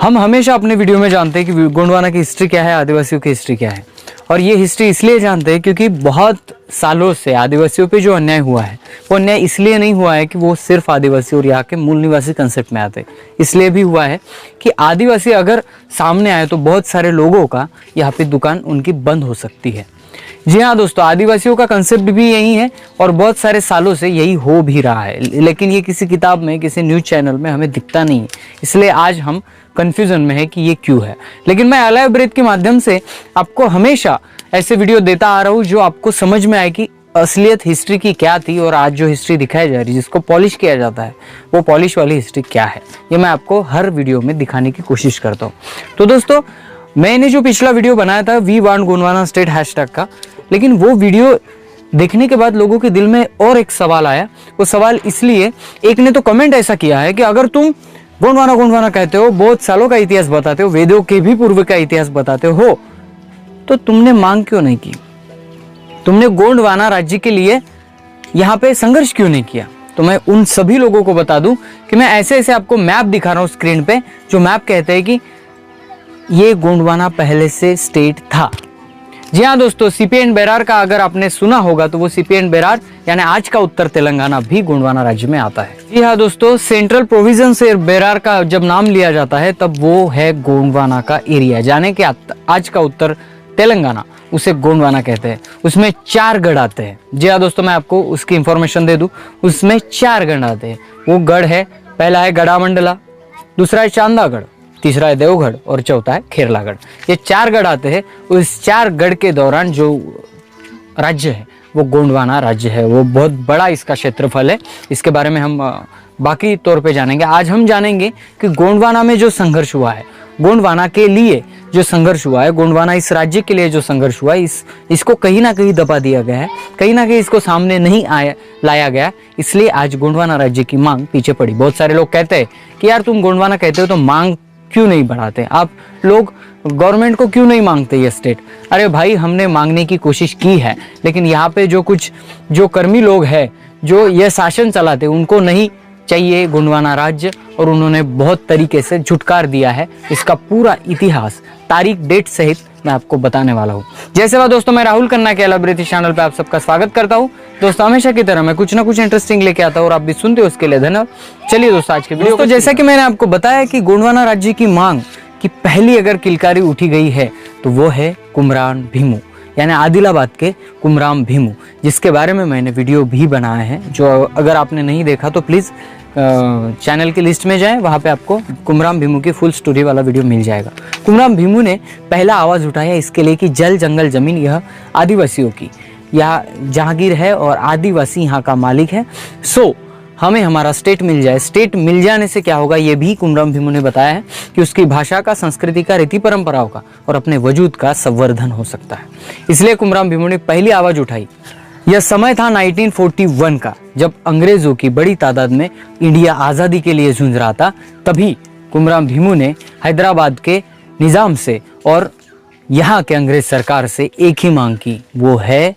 हम हमेशा अपने वीडियो में जानते हैं कि गोंडवाना की हिस्ट्री क्या है, आदिवासियों की हिस्ट्री क्या है। और ये हिस्ट्री इसलिए जानते हैं क्योंकि बहुत सालों से आदिवासियों पे जो अन्याय हुआ है वो अन्याय इसलिए नहीं हुआ है कि वो सिर्फ आदिवासी और यहाँ के मूल निवासी कंसेप्ट में आते, इसलिए भी हुआ है कि आदिवासी अगर सामने आए तो बहुत सारे लोगों का यहाँ पे दुकान उनकी बंद हो सकती है। जी हाँ दोस्तों, आदिवासियों का कंसेप्ट भी यही है और बहुत सारे सालों से यही हो भी रहा है, लेकिन ये किसी किताब में, किसी न्यूज़ चैनल में हमें दिखता नहीं है। इसलिए आज हम कंफ्यूजन में है कि ये क्यों है। लेकिन मैं अलाइव ब्रेथ के माध्यम से आपको हमेशा ऐसे वीडियो देता आ रहा हूँ जो आपको समझ में आए कि असलियत हिस्ट्री की क्या थी और आज जो हिस्ट्री दिखाई जा रही है, जिसको पॉलिश किया जाता है, वो पॉलिश वाली हिस्ट्री क्या है, ये मैं आपको हर वीडियो में दिखाने की कोशिश करता हूँ। तो दोस्तों, मैंने जो पिछला वीडियो बनाया था we want Gondwana state hashtag का, लेकिन वो वीडियो देखने के बाद लोगों के दिल में और एक सवाल आया। वो सवाल इसलिए, एक ने तो कमेंट ऐसा किया है कि अगर तुम गोंडवाना गोंडवाना कहते हो, बहुत सालों का इतिहास बताते हो, वेदों के भी पूर्व का इतिहास बताते हो, तो तुमने मांग क्यों नहीं की? तुमने गोंडवाना राज्य के लिए यहाँ पे संघर्ष क्यों नहीं किया? तो मैं उन सभी लोगों को बता दूं कि मैं ऐसे ऐसे आपको मैप दिखा रहा हूं स्क्रीन पे, जो मैप कहते हैं कि ये गोंडवाना पहले से स्टेट था। जी हाँ दोस्तों, सीपी एंड बेरार का अगर आपने सुना होगा तो वो सीपी एंड बेरार यानी आज का उत्तर तेलंगाना भी गोंडवाना राज्य में आता है। जी हाँ दोस्तों, सेंट्रल प्रोविजन से बेरार का जब नाम लिया जाता है तब वो है गोंडवाना का एरिया, जाने कि आज का उत्तर तेलंगाना, उसे गोंडवाना कहते हैं। उसमें 4 गढ़ आते हैं। जी हाँ दोस्तों, मैं आपको उसकी इंफॉर्मेशन दे दूं, उसमें 4 गढ़ आते हैं। वो गढ़ है, पहला है गढ़ामंडला, दूसरा है चांदागढ़, तीसरा है देवगढ़ और चौथा है खेरलागढ़। ये 4 गढ़ आते हैं। उस 4 गढ़ के दौरान जो राज्य है वो गोंडवाना राज्य है। वो बहुत बड़ा इसका क्षेत्रफल है। इसके बारे में हम बाकी तौर पे जानेंगे। आज हम जानेंगे कि गोंडवाना में जो संघर्ष हुआ है, गोंडवाना के लिए जो संघर्ष हुआ है, गोंडवाना इस राज्य के लिए जो संघर्ष हुआ है, इसको कहीं ना कहीं दबा दिया गया है, कहीं ना कहीं इसको सामने नहीं लाया गया, इसलिए आज गोंडवाना राज्य की मांग पीछे पड़ी। बहुत सारे लोग कहते हैं कि यार तुम गोंडवाना कहते हो तो मांग क्यों नहीं बढ़ाते, आप लोग गवर्नमेंट को क्यों नहीं मांगते ये स्टेट? अरे भाई, हमने मांगने की कोशिश की है, लेकिन यहाँ पे जो कर्मी लोग हैं, जो ये शासन चलाते, उनको नहीं चाहिए गोंडवाना राज्य, और उन्होंने बहुत तरीके से झुटकार दिया है। इसका पूरा इतिहास तारीख डेट सहित मैं आपको बताने वाला हूँ। जैसे बात दोस्तों, मैं राहुल खन्ना के अलाइव ब्रेथ चैनल पे आप सबका स्वागत करता हूँ। दोस्तों, हमेशा की तरह मैं कुछ ना कुछ इंटरेस्टिंग लेके आता हूँ और आप भी सुनते हो, उसके लिए धन्यवाद। चलिए दोस्तों, आज के वीडियो को, जैसा कि मैंने आपको बताया कि गोंडवाना राज्य की मांग की पहली अगर किलकारी उठी गई है तो वो है कुमरान भीमू, यानी आदिलाबाद के कुमराम भीमू, जिसके बारे में मैंने वीडियो भी बनाया है। जो अगर आपने नहीं देखा तो प्लीज़ चैनल की लिस्ट में जाएं, वहाँ पे आपको कुमराम भीमू की फुल स्टोरी वाला वीडियो मिल जाएगा। कुमराम भीमू ने पहला आवाज़ उठाया इसके लिए कि जल जंगल ज़मीन यह आदिवासियों की, यह जहांगीर है और आदिवासी यहाँ का मालिक है, सो हमें हमारा स्टेट मिल जाए। स्टेट मिल जाने से क्या होगा, ये भी कुमराम भीमू ने बताया है कि उसकी भाषा का, संस्कृति का, रीति परंपराओं का और अपने वजूद का संवर्धन हो सकता है। इसलिए कुमराम भीमू ने पहली आवाज़ उठाई। यह समय था 1941 का, जब अंग्रेजों की बड़ी तादाद में इंडिया आज़ादी के लिए जूझ रहा था। तभी कुमराम भीमू ने हैदराबाद के निज़ाम से और यहाँ के अंग्रेज सरकार से एक ही मांग की, वो है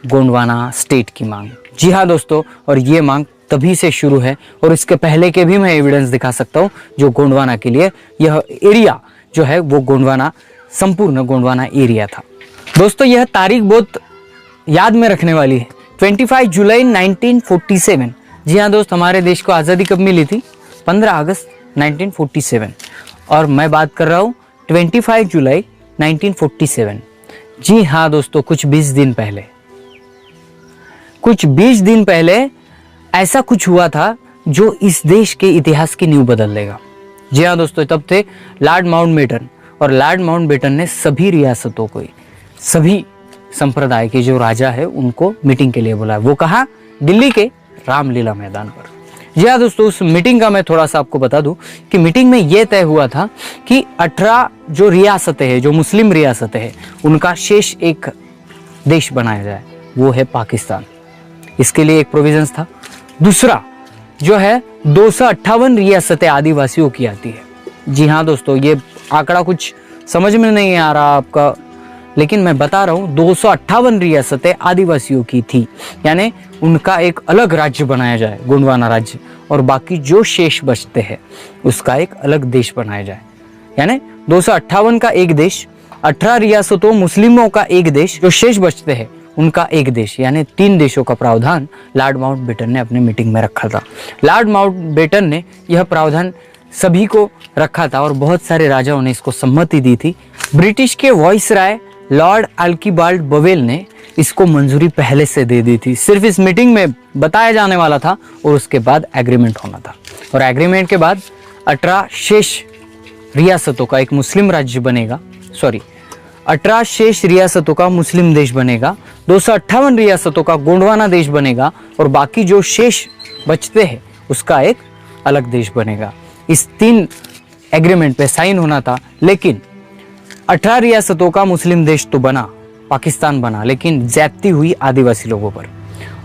गोंडवाना स्टेट की मांग। जी हाँ दोस्तों, और ये मांग तभी से शुरू है और इसके पहले के भी मैं एविडेंस दिखा सकता हूँ, जो गोंडवाना के लिए यह एरिया जो है वो गोंडवाना, संपूर्ण गोंडवाना एरिया था। दोस्तों, यह तारीख बहुत याद में रखने वाली है। 25 जुलाई 1947। जी हाँ दोस्त, हमारे देश को आज़ादी कब मिली थी? 15 अगस्त 1947। और मैं बात कर रहा हूँ 25 जुलाई 1947। जी हाँ दोस्तों, कुछ 20 दिन पहले ऐसा कुछ हुआ था जो इस देश के इतिहास की नींव बदल देगा। जी हाँ दोस्तों, तब थे लॉर्ड माउंटबेटन, और लॉर्ड माउंटबेटन ने सभी रियासतों को, सभी संप्रदाय के जो राजा है उनको मीटिंग के लिए बुलाया। वो कहा, दिल्ली के रामलीला मैदान पर। जी हाँ दोस्तों, उस मीटिंग का मैं थोड़ा सा आपको बता दूं कि मीटिंग में यह तय हुआ था कि 18 जो रियासतें हैं, जो मुस्लिम रियासतें हैं, उनका शेष एक देश बनाया जाए, वो है पाकिस्तान। इसके लिए एक प्रोविजंस था। दूसरा जो है 258 रियासतें आदिवासियों की आती है। जी हाँ दोस्तों, ये आंकड़ा कुछ समझ में नहीं आ रहा आपका, लेकिन मैं बता रहा हूँ 258 रियासतें आदिवासियों की थी, यानी उनका एक अलग राज्य बनाया जाए, गोंडवाना राज्य, और बाकी जो शेष बचते हैं उसका एक अलग देश बनाया जाए। यानी 258 का एक देश, 18 रियासतों मुस्लिमों का एक देश, जो शेष बचते हैं उनका एक देश, यानी 3 देशों का प्रावधान लॉर्ड माउंटबेटन ने अपने मीटिंग में रखा था। लॉर्ड माउंटबेटन ने यह प्रावधान सभी को रखा था और बहुत सारे राजाओं ने इसको सम्मति दी थी। ब्रिटिश के वाइसराय लॉर्ड आर्किबाल्ड बवेल ने इसको मंजूरी पहले से दे दी थी। सिर्फ इस मीटिंग में बताया जाने वाला था और उसके बाद एग्रीमेंट होना था। और एग्रीमेंट के बाद 18 शेष रियासतों का एक मुस्लिम राज्य बनेगा, 18 शेष रियासतों का मुस्लिम देश बनेगा, 258 रियासतों का गोंडवाना देश बनेगा और बाकी जो शेष बचते हैं उसका एक अलग देश बनेगा। इस 3 एग्रीमेंट पे साइन होना था, लेकिन 18 रियासतों का मुस्लिम देश तो बना, पाकिस्तान बना, लेकिन ज्यादती हुई आदिवासी लोगों पर।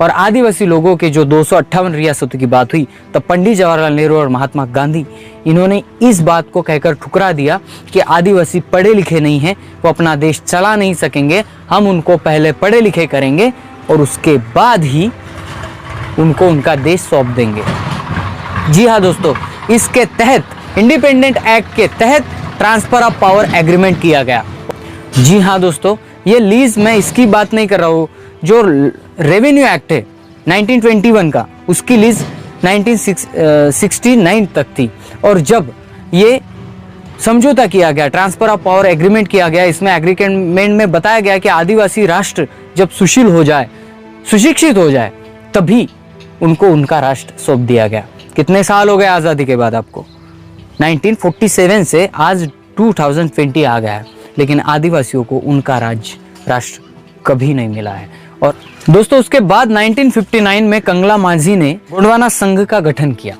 और आदिवासी लोगों के जो 258 रियासतों की बात हुई, तब पंडित जवाहरलाल नेहरू और महात्मा गांधी इन्होंने इस बात को कहकर ठुकरा दिया कि आदिवासी पढ़े लिखे नहीं हैं, वो अपना देश चला नहीं सकेंगे, हम उनको पहले पढ़े लिखे करेंगे और उसके बाद ही उनको उनका देश सौंप देंगे। जी हाँ दोस्तों, इसके तहत इंडिपेंडेंट एक्ट के तहत ट्रांसफर ऑफ पावर एग्रीमेंट किया गया। जी हाँ दोस्तों, ये लीज मैं इसकी बात नहीं कर रहा हूँ, जो रेवेन्यू एक्ट है 1921 का, उसकी लीज 1969 तक थी। और जब ये समझौता किया गया, ट्रांसफर ऑफ पावर एग्रीमेंट किया गया, इसमें एग्रीमेंट में बताया गया कि आदिवासी राष्ट्र जब सुशील हो जाए, सुशिक्षित हो जाए, तभी उनको उनका राष्ट्र सौंप दिया गया। कितने साल हो गए आज़ादी के बाद आपको? 1947 से आज 2020 आ गया है, लेकिन आदिवासियों को उनका राष्ट्र कभी नहीं मिला है। और दोस्तों उसके बाद 1959 में कंगला माझी ने गोंडवाना संघ का गठन किया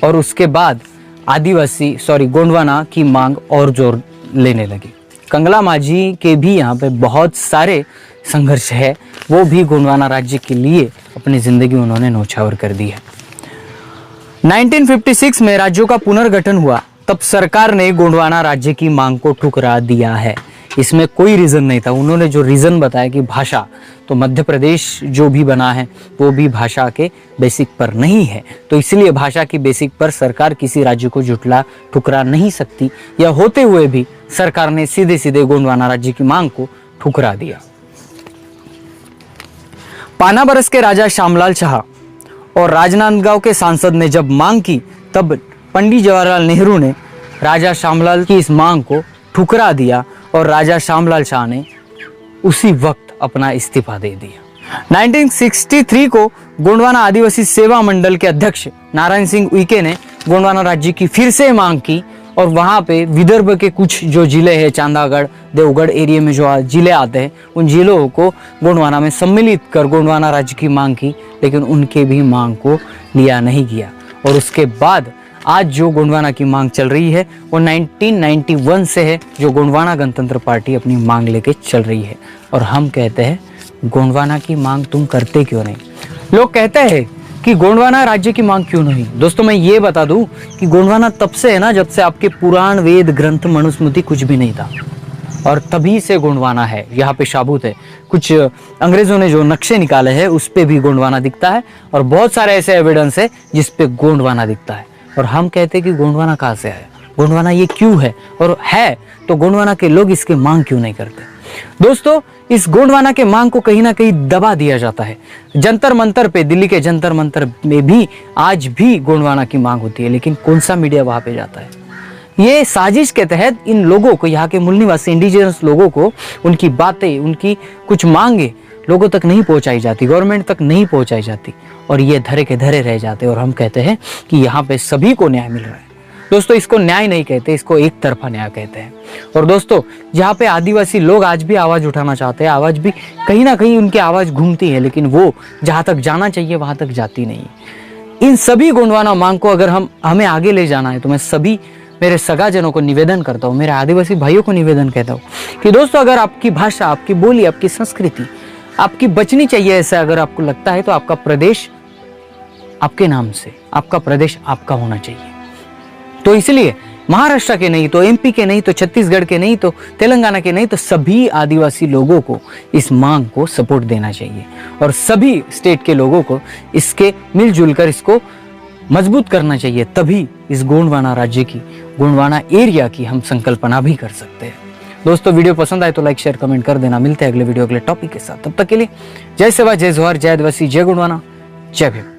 और उसके बाद गोंडवाना की मांग और जोर लेने लगी। कंगला माझी के भी यहाँ पे बहुत सारे संघर्ष है, वो भी गोंडवाना राज्य के लिए अपनी जिंदगी उन्होंने न्यौछावर कर दी है। 1956 में राज्यों का पुनर्गठन हुआ, तब सरकार ने गोंडवाना राज्य की मांग को ठुकरा दिया है। इसमें कोई रीज़न नहीं था। उन्होंने जो रीज़न बताया कि भाषा, तो मध्य प्रदेश जो भी बना है वो भी भाषा के बेसिक पर नहीं है, तो इसलिए भाषा की बेसिक पर सरकार किसी राज्य को ठुकरा नहीं सकती। यह होते हुए भी सरकार ने सीधे सीधे गोंडवाना राज्य की मांग को ठुकरा दिया। पानाबरस के राजा श्यामलाल शाह और राजनांदगांव के सांसद ने जब मांग की, तब पंडित जवाहरलाल नेहरू ने राजा श्यामलाल की इस मांग को ठुकरा दिया और राजा श्यामलाल शाह ने उसी वक्त अपना इस्तीफा दे दिया। 1963 को गोंडवाना आदिवासी सेवा मंडल के अध्यक्ष नारायण सिंह उइके ने गोंडवाना राज्य की फिर से मांग की और वहाँ पे विदर्भ के कुछ जो जिले हैं, चांदागढ़, देवगढ़ एरिया में जो जिले आते हैं, उन जिलों को गोंडवाना में सम्मिलित कर गोंडवाना राज्य की मांग की, लेकिन उनके भी मांग को लिया नहीं गया। और उसके बाद आज जो गोंडवाना की मांग चल रही है वो 1991 से है, जो गोंडवाना गणतंत्र पार्टी अपनी मांग लेके चल रही है। और हम कहते हैं गोंडवाना की मांग तुम करते क्यों नहीं? लोग कहते हैं कि गोंडवाना राज्य की मांग क्यों नहीं। दोस्तों मैं ये बता दूं कि गोंडवाना तब से है ना, जब से आपके पुराण, वेद, ग्रंथ, मनुस्मृति कुछ भी नहीं था, और तभी से गोंडवाना है, यहाँ पे साबुत है। कुछ अंग्रेजों ने जो नक्शे निकाले हैं उस पे भी गोंडवाना दिखता है और बहुत सारे ऐसे एविडेंस है जिस पे गोंडवाना दिखता है। और हम कहते हैं कि गोंडवाना कहाँ से है, गोंडवाना ये क्यों है, और है तो गोंडवाना के लोग इसके मांग क्यों नहीं करते? दोस्तों इस गोंडवाना के मांग को कहीं ना कहीं दबा दिया जाता है। जंतर मंतर पे, दिल्ली के जंतर मंतर में भी आज भी गोंडवाना की मांग होती है, लेकिन कौन सा मीडिया वहां पे जाता है? ये साजिश के तहत इन लोगों को, यहाँ के मूल निवासी इंडिजिनस लोगों को, उनकी बातें, उनकी कुछ मांगे लोगों तक नहीं पहुंचाई जाती, गवर्नमेंट तक नहीं पहुंचाई जाती, और ये धरे के धरे रह जाते। और हम कहते हैं कि यहाँ पे सभी को न्याय मिल रहा है। दोस्तों इसको न्याय नहीं कहते, इसको एक तरफा न्याय कहते हैं। और दोस्तों यहाँ पे आदिवासी लोग आज भी आवाज उठाना चाहते हैं, आवाज भी कहीं ना कहीं उनकी आवाज घूमती है, लेकिन वो जहाँ तक जाना चाहिए वहां तक जाती नहीं है। इन सभी गोंडवाना मांग को अगर हमें आगे ले जाना है, तो मैं सभी मेरे सगाजनों को निवेदन करता हूँ, मेरे आदिवासी भाइयों को निवेदन कहता हूँ कि दोस्तों अगर आपकी भाषा, आपकी बोली, आपकी संस्कृति आपकी बचनी चाहिए, ऐसा अगर आपको लगता है, तो आपका प्रदेश आपके नाम से, आपका प्रदेश आपका होना चाहिए। तो इसलिए महाराष्ट्र के नहीं तो एमपी के नहीं तो छत्तीसगढ़ के नहीं तो तेलंगाना के नहीं तो सभी आदिवासी लोगों को इस मांग को सपोर्ट देना चाहिए और सभी स्टेट के लोगों को इसके मिलजुल कर इसको मजबूत करना चाहिए। तभी इस गोंडवाना राज्य की गोंडवाना एरिया की हम संकल्पना भी कर सकते हैं। दोस्तों वीडियो पसंद आए तो लाइक शेयर कमेंट कर देना। मिलते हैं अगले वीडियो अगले टॉपिक के साथ, तब तक के लिए जय सेवा, जय जोहार, जय आदिवासी, जय गोंडवाना, जय भीम।